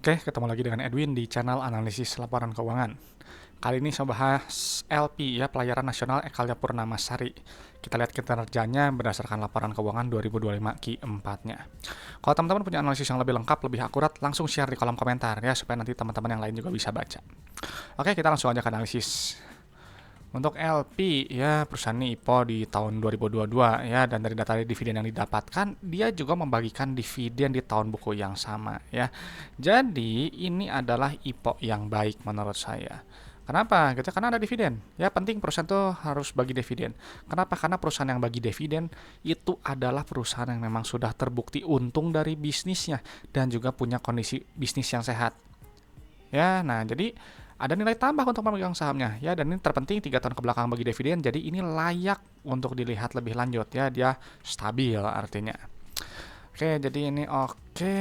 Oke, ketemu lagi dengan Edwin di channel analisis laporan keuangan. Kali ini saya bahas LP ya, Pelayaran Nasional Ekalia Purnamasari. Kita lihat kinerjanya berdasarkan laporan keuangan 2025 Q4-nya. Kalau teman-teman punya analisis yang lebih lengkap, lebih akurat, langsung share di kolom komentar ya, supaya nanti teman-teman yang lain juga bisa baca. Oke, kita langsung aja ke analisis. Untuk LP ya, perusahaan ini IPO di tahun 2022 ya, dan dari data dividen yang didapatkan dia juga membagikan dividen di tahun buku yang sama ya. Jadi ini adalah IPO yang baik menurut saya. Kenapa? Gitu, karena ada dividen. Ya penting perusahaan tuh harus bagi dividen. Kenapa? Karena perusahaan yang bagi dividen itu adalah perusahaan yang memang sudah terbukti untung dari bisnisnya dan juga punya kondisi bisnis yang sehat. Ya, nah jadi ada nilai tambah untuk pemegang sahamnya ya, dan ini terpenting 3 tahun ke belakang bagi dividen, jadi ini layak untuk dilihat lebih lanjut ya, dia stabil artinya. Oke, jadi ini oke,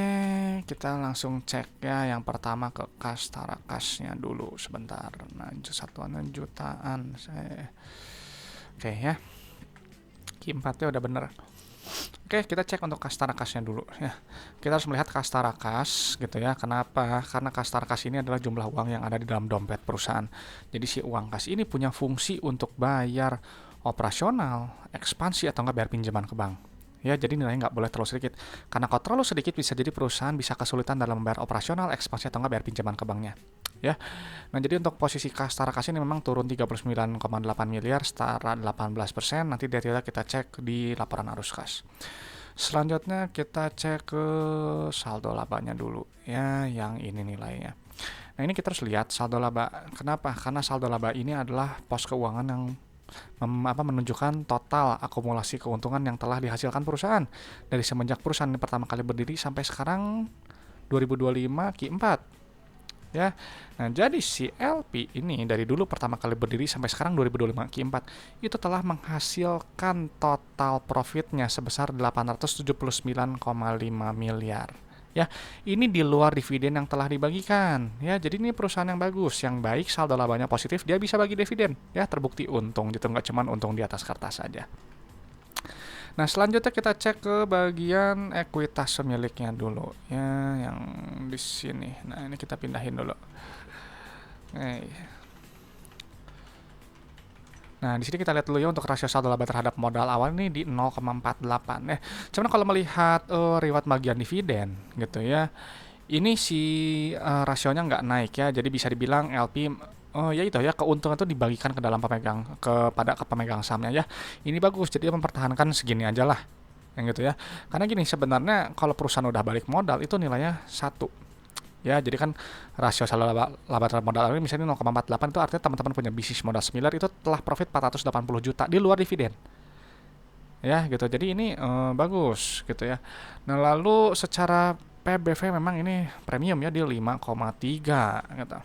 kita langsung cek ya. Yang pertama ke kas tarakasnya dulu sebentar. Nah, satuannya jutaan. Oke ya, Q4-nya udah bener. Oke, kita cek untuk kas tarakasnya dulu ya. Kita harus melihat kas tarakas gitu ya. Kenapa? Karena kas tarakas ini adalah jumlah uang yang ada di dalam dompet perusahaan. Jadi si uang kas ini punya fungsi untuk bayar operasional, ekspansi, atau nggak bayar pinjaman ke bank. Ya, jadi nilainya nggak boleh terlalu sedikit. Karena kalau terlalu sedikit bisa jadi perusahaan bisa kesulitan dalam membayar operasional, ekspansi, atau nggak bayar pinjaman ke banknya. Ya, nah jadi untuk posisi kas tarakas ini memang turun 39,8 miliar, setara 18%. Nanti detailnya kita cek di laporan arus kas. Selanjutnya kita cek ke saldo labanya dulu ya, yang ini nilainya. Nah, ini kita harus lihat saldo laba. Kenapa? Karena saldo laba ini adalah pos keuangan yang menunjukkan total akumulasi keuntungan yang telah dihasilkan perusahaan dari semenjak perusahaan ini pertama kali berdiri sampai sekarang 2025 Q4 ya. Nah, jadi si LP ini dari dulu pertama kali berdiri sampai sekarang 2025 Q4 itu telah menghasilkan total profitnya sebesar 879,5 miliar. Ya, ini di luar dividen yang telah dibagikan. Ya, jadi ini perusahaan yang bagus, yang baik, saldo labanya positif, dia bisa bagi dividen. Ya, terbukti untung gitu, nggak cuma untung di atas kertas saja. Nah, selanjutnya kita cek ke bagian ekuitas pemiliknya dulu. Ya, yang di sini. Nah, ini kita pindahin dulu. Nah, di sini kita lihat dulu ya untuk rasio saldo laba terhadap modal awal ini di 0,48 ya. Cuman kalau melihat reward bagian dividen gitu ya, ini si rasionya nggak naik ya. Jadi bisa dibilang LP ya itu ya, keuntungan itu dibagikan ke dalam kepada pemegang sahamnya ya. Ini bagus, jadi mempertahankan segini aja lah. Yang gitu ya. Karena gini, sebenarnya kalau perusahaan udah balik modal itu nilainya 1. Ya, jadi kan rasio saldo laba terhadap modal ini misalnya 0,48, itu artinya teman-teman punya bisnis modal 9 miliar itu telah profit 480 juta di luar dividen. Ya, gitu. Jadi ini bagus gitu ya. Nah, lalu secara PBV memang ini premium ya, di 5,3 gitu.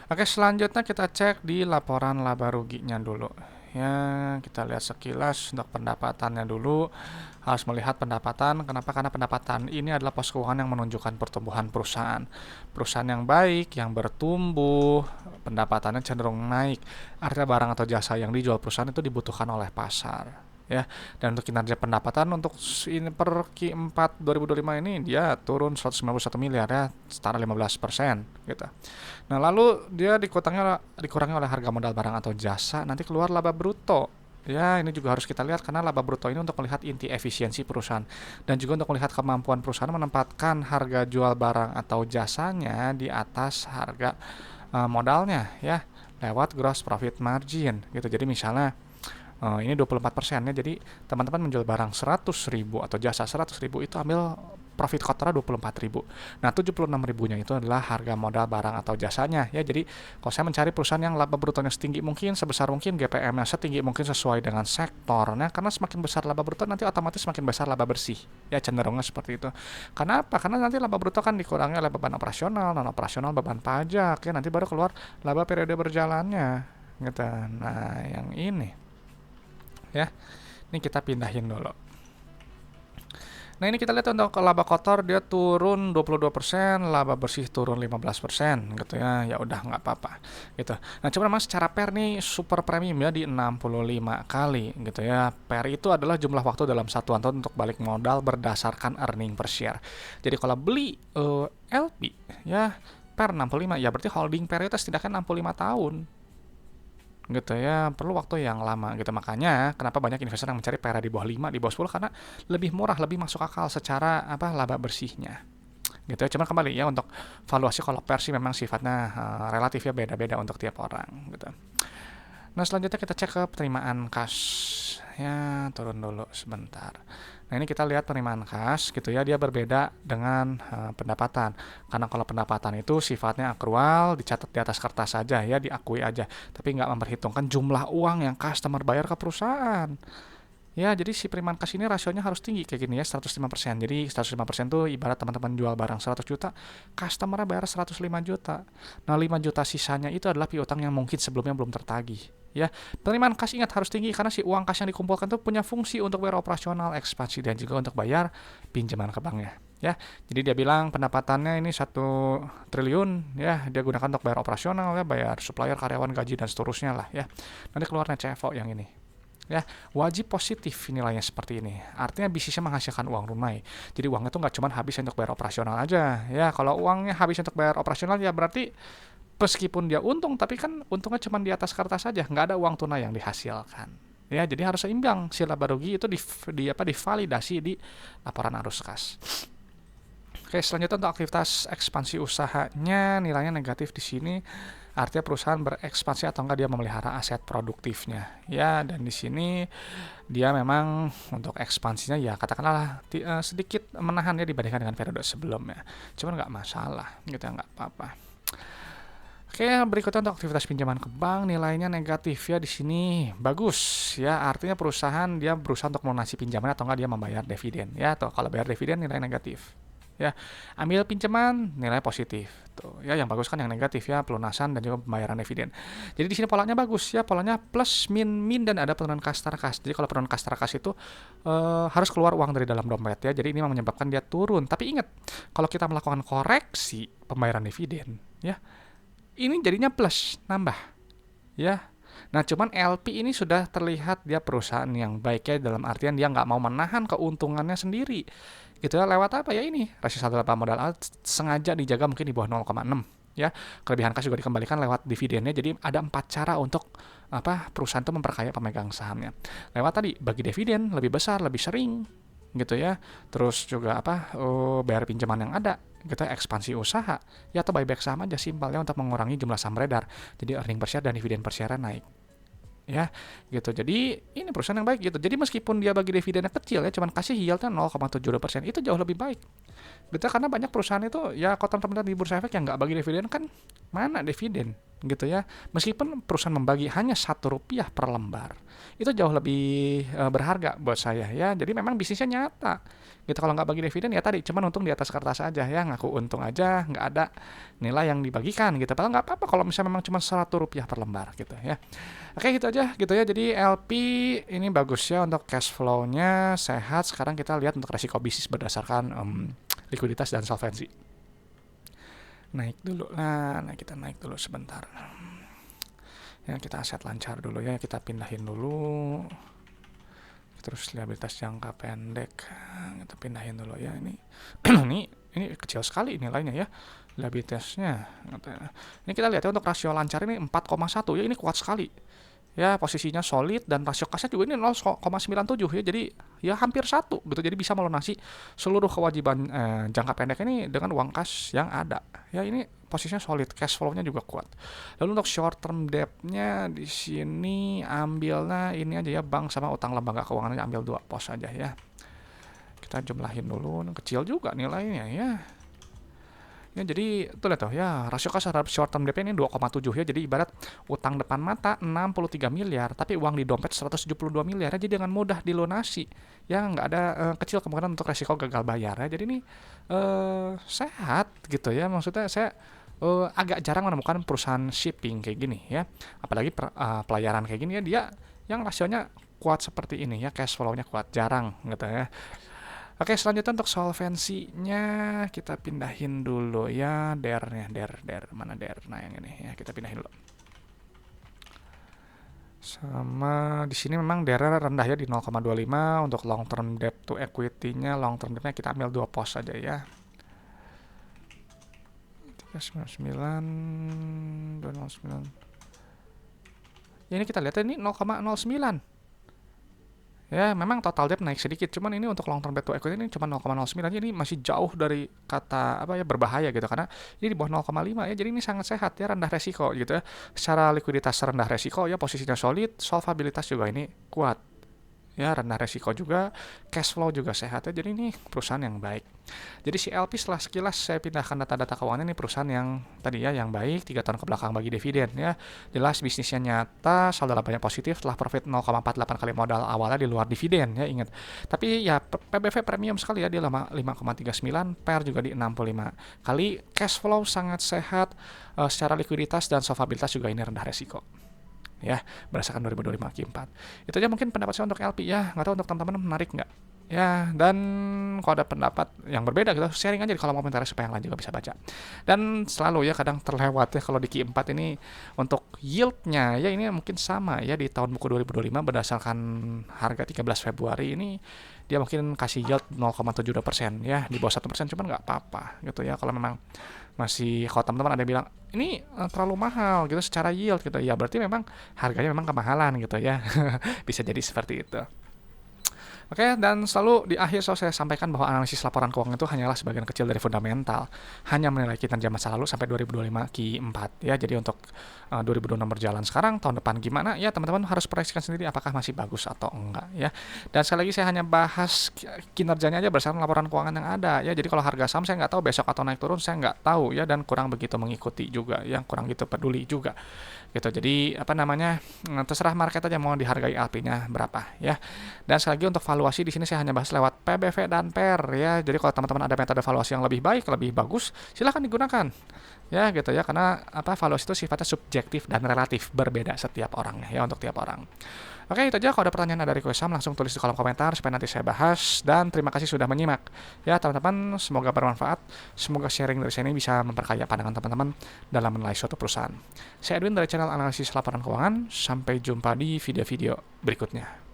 Oke, selanjutnya kita cek di laporan laba ruginya dulu. Ya, kita lihat sekilas untuk pendapatannya dulu. Harus melihat pendapatan. Kenapa? Karena pendapatan ini adalah pos keuangan yang menunjukkan pertumbuhan perusahaan. Perusahaan yang baik, yang bertumbuh, pendapatannya cenderung naik. Artinya barang atau jasa yang dijual perusahaan itu dibutuhkan oleh pasar. Ya, dan untuk kinerja pendapatan untuk ini per Q4 2025 ini dia turun 191 miliar ya, setara 15% gitu. Nah, lalu dia dikurangi oleh harga modal barang atau jasa, nanti keluar laba bruto. Ya, ini juga harus kita lihat karena laba bruto ini untuk melihat inti efisiensi perusahaan dan juga untuk melihat kemampuan perusahaan menempatkan harga jual barang atau jasanya di atas harga modalnya ya, lewat gross profit margin gitu. Jadi misalnya ini 24% ya, jadi teman-teman menjual barang 100.000 atau jasa 100.000 itu ambil profit kotornya 24.000. Nah, 76.000-nya itu adalah harga modal barang atau jasanya ya. Jadi kalau saya mencari perusahaan yang laba brutonya setinggi mungkin, sebesar mungkin, GPM-nya setinggi mungkin sesuai dengan sektornya, karena semakin besar laba bruto nanti otomatis semakin besar laba bersih ya, cenderungnya seperti itu. Kenapa? Karena nanti laba bruto kan dikurangi oleh beban operasional, non operasional beban pajak ya, nanti baru keluar laba periode berjalannya gitu. Nah, yang ini ya, ini kita pindahin dulu. Nah, ini kita lihat untuk laba kotor dia turun 22%, laba bersih turun 15% gitu ya. Ya udah nggak apa-apa gitu. Nah, cuman memang secara PER nih super premium ya di 65 kali gitu ya. PER itu adalah jumlah waktu dalam satuan tahun untuk balik modal berdasarkan earning per share. Jadi kalau beli LP ya PER 65 ya berarti holding periodnya setidaknya 65 tahun gitu ya, perlu waktu yang lama gitu. Makanya kenapa banyak investor yang mencari PER di bawah 5, di bawah 10 karena lebih murah, lebih masuk akal secara laba bersihnya gitu ya. Cuman kembali ya untuk valuasi kalau PER sih memang sifatnya relatif ya, beda-beda untuk tiap orang gitu. Nah, selanjutnya kita cek ke penerimaan kas. Ya, turun dulu sebentar. Nah, ini kita lihat penerimaan kas gitu ya, dia berbeda dengan pendapatan. Karena kalau pendapatan itu sifatnya akrual, dicatat di atas kertas saja ya, diakui aja. Tapi nggak memperhitungkan jumlah uang yang customer bayar ke perusahaan. Ya, jadi si penerimaan kas ini rasionya harus tinggi kayak gini ya, 105%. Jadi 105% tuh ibarat teman-teman jual barang 100 juta, customer bayar 105 juta. Nah, 5 juta sisanya itu adalah piutang yang mungkin sebelumnya belum tertagih. Ya, penerimaan kas ingat harus tinggi karena si uang kas yang dikumpulkan tuh punya fungsi untuk bayar operasional, ekspansi dan juga untuk bayar pinjaman ke banknya. Ya, jadi dia bilang pendapatannya ini 1 triliun ya, dia gunakan untuk bayar operasional ya, bayar supplier, karyawan, gaji dan seterusnya lah ya. Nanti keluarnya CFO yang ini. Ya, wajib positif nilainya seperti ini. Artinya bisnisnya menghasilkan uang tunai. Jadi uangnya tuh nggak cuma habis untuk bayar operasional aja. Ya, kalau uangnya habis untuk bayar operasional ya berarti meskipun dia untung, tapi kan untungnya cuma di atas kertas saja, nggak ada uang tunai yang dihasilkan. Ya, jadi harus seimbang si laba rugi itu divalidasi di laporan arus kas. Oke, selanjutnya untuk aktivitas ekspansi usahanya nilainya negatif di sini. Artinya perusahaan berekspansi atau enggak dia memelihara aset produktifnya. Ya, dan di sini dia memang untuk ekspansinya ya katakanlah sedikit menahan ya dibandingkan dengan periode sebelumnya. Cuman nggak masalah gitu ya, nggak apa-apa. Oke, berikutnya untuk aktivitas pinjaman ke bank nilainya negatif ya di sini bagus ya, artinya perusahaan dia berusaha untuk melunasi pinjaman atau enggak dia membayar dividen ya, atau kalau bayar dividen nilai negatif. Ya, ambil pinjaman nilai positif tuh ya, yang bagus kan yang negatif ya, pelunasan dan juga pembayaran dividen. Jadi di sini polanya bagus ya, polanya plus min dan ada penurunan kas tarkas. Jadi kalau penurunan kas tarkas itu harus keluar uang dari dalam dompet ya, jadi ini menyebabkan dia turun. Tapi ingat, kalau kita melakukan koreksi pembayaran dividen ya, ini jadinya plus nambah ya. Nah, cuman LP ini sudah terlihat dia perusahaan yang baik ya, dalam artian dia nggak mau menahan keuntungannya sendiri gitu ya, lewat apa ya, ini rasio saldo tanpa modal sengaja dijaga mungkin di bawah 0,6 ya. Kelebihan kas juga dikembalikan lewat dividennya. Jadi ada 4 cara untuk perusahaan itu memperkaya pemegang sahamnya. Lewat tadi bagi dividen lebih besar, lebih sering gitu ya. Terus juga bayar pinjaman yang ada gitu, ekspansi usaha ya, atau buyback saham aja simpelnya untuk mengurangi jumlah saham beredar. Jadi earning per share dan dividen per share naik. Ya, gitu. Jadi ini perusahaan yang baik gitu. Jadi meskipun dia bagi dividennya kecil ya, cuman kasih yieldnya 0,72%, itu jauh lebih baik. Gitu, karena banyak perusahaan itu ya, kalau teman-teman di Bursa Efek yang nggak bagi dividen kan mana dividen gitu ya. Meskipun perusahaan membagi hanya Rp1 per lembar, itu jauh lebih berharga buat saya ya. Jadi memang bisnisnya nyata gitu. Kalau nggak bagi dividen ya tadi cuman untung di atas kertas aja ya, ngaku untung aja, nggak ada nilai yang dibagikan gitu. Padahal nggak apa-apa kalau misalnya memang cuma Rp100 per lembar gitu ya. Oke, gitu aja gitu ya. Jadi LP ini bagus ya untuk cash flow-nya sehat. Sekarang kita lihat untuk resiko bisnis berdasarkan likuiditas dan solvensi. Naik dulu lah. Nah, kita naik dulu sebentar. Ya, kita aset lancar dulu ya. Kita pindahin dulu. Terus liabilitas jangka pendek. Kita pindahin dulu ya ini. ini kecil sekali nilainya ya. Liabilitasnya. Ini kita lihat ya untuk rasio lancar ini 4,1 ya, ini kuat sekali. Ya, posisinya solid dan rasio kasnya juga ini 0,97 ya. Jadi ya hampir 1 gitu. Jadi bisa melunasi seluruh kewajiban jangka pendek ini dengan uang kas yang ada. Ya, ini posisinya solid, cash flow-nya juga kuat. Lalu untuk short term debt-nya di sini ambilnya ini aja ya, bank sama utang lembaga keuangannya ambil 2 pos aja ya. Kita jumlahin dulu, kecil juga nilainya ya. Ya, jadi itu lihat tuh ya, rasio kas terhadap short term DP ini 2,7 ya. Jadi ibarat utang depan mata 63 miliar, tapi uang di dompet 172 miliar ya, jadi dengan mudah dilunasi. Ya, nggak ada kecil kemungkinan untuk resiko gagal bayar ya. Jadi ini sehat gitu ya. Maksudnya saya agak jarang menemukan perusahaan shipping kayak gini ya. Apalagi pelayaran kayak gini ya, dia yang rasionya kuat seperti ini ya, cash flow-nya kuat, jarang gitu ya. Oke, selanjutnya untuk solvensinya kita pindahin dulu ya, der mana der, nah yang ini ya kita pindahin dulu. Sama di sini memang der rendah ya di 0,25 untuk long term debt to equity-nya, long term debt-nya kita ambil 2 pos aja ya. 399 209. Ya ini kita lihat ini 0,09. Ya, memang total debt naik sedikit, cuman ini untuk long term debt to equity ini cuma 0,09, jadi masih jauh dari kata apa ya berbahaya gitu karena ini di bawah 0,5 ya. Jadi ini sangat sehat ya, rendah resiko gitu ya. Secara likuiditas rendah resiko ya, posisinya solid, solvabilitas juga ini kuat. Ya, rendah resiko juga, cash flow juga sehat ya. Jadi ini perusahaan yang baik. Jadi si LP setelah sekilas saya pindahkan data-data keuangan ini perusahaan yang tadi ya yang baik 3 tahun ke belakang bagi dividen ya. Jelas bisnisnya nyata, saldo labanya positif, telah profit 0,48 kali modal awalnya di luar dividen ya, ingat. Tapi ya PBV premium sekali ya, dia 5,39, PER juga di 65 kali, cash flow sangat sehat, secara likuiditas dan solvabilitas juga ini rendah resiko. Ya, berdasarkan 2025 Q4. Itu aja mungkin pendapat saya untuk LP ya. Nggak tahu untuk teman-teman menarik nggak? Ya, dan kalau ada pendapat yang berbeda gitu, sharing aja di kolom komentar supaya yang lain juga bisa baca. Dan selalu ya kadang terlewat ya kalau di Q4 ini untuk yield-nya ya ini mungkin sama ya di tahun buku 2025 berdasarkan harga 13 Februari ini dia mungkin kasih yield 0,72% ya, di bawah 1%, cuman nggak apa-apa gitu ya kalau memang masih, kalau teman-teman ada yang bilang ini terlalu mahal gitu secara yield gitu ya, berarti memang harganya memang kemahalan gitu ya. Bisa jadi seperti itu. Oke, dan selalu di akhir saya sampaikan bahwa analisis laporan keuangan itu hanyalah sebagian kecil dari fundamental, hanya menilai kinerja masa lalu sampai 2025 Q4 ya. Jadi untuk 2026 berjalan sekarang, tahun depan gimana ya, teman-teman harus proyeksikan sendiri apakah masih bagus atau enggak ya. Dan sekali lagi saya hanya bahas kinerjanya aja berdasarkan laporan keuangan yang ada ya. Jadi kalau harga saham saya nggak tahu besok atau naik turun, saya nggak tahu ya, dan kurang begitu mengikuti juga, yang kurang gitu peduli juga gitu. Jadi apa namanya, terserah market aja mau dihargai LP-nya berapa ya. Dan sekali lagi untuk valuasi di sini saya hanya bahas lewat PBV dan PER ya. Jadi kalau teman-teman ada metode valuasi yang lebih baik, lebih bagus, silahkan digunakan ya gitu ya, karena apa, valuasi itu sifatnya subjektif dan relatif, berbeda setiap orang ya, untuk tiap orang. Oke, itu aja. Kalau ada pertanyaan dari Koesam langsung tulis di kolom komentar supaya nanti saya bahas, dan terima kasih sudah menyimak ya teman-teman, semoga bermanfaat, semoga sharing dari saya ini bisa memperkaya pandangan teman-teman dalam menilai suatu perusahaan. Saya Edwin dari channel analisis laporan keuangan, sampai jumpa di video-video berikutnya.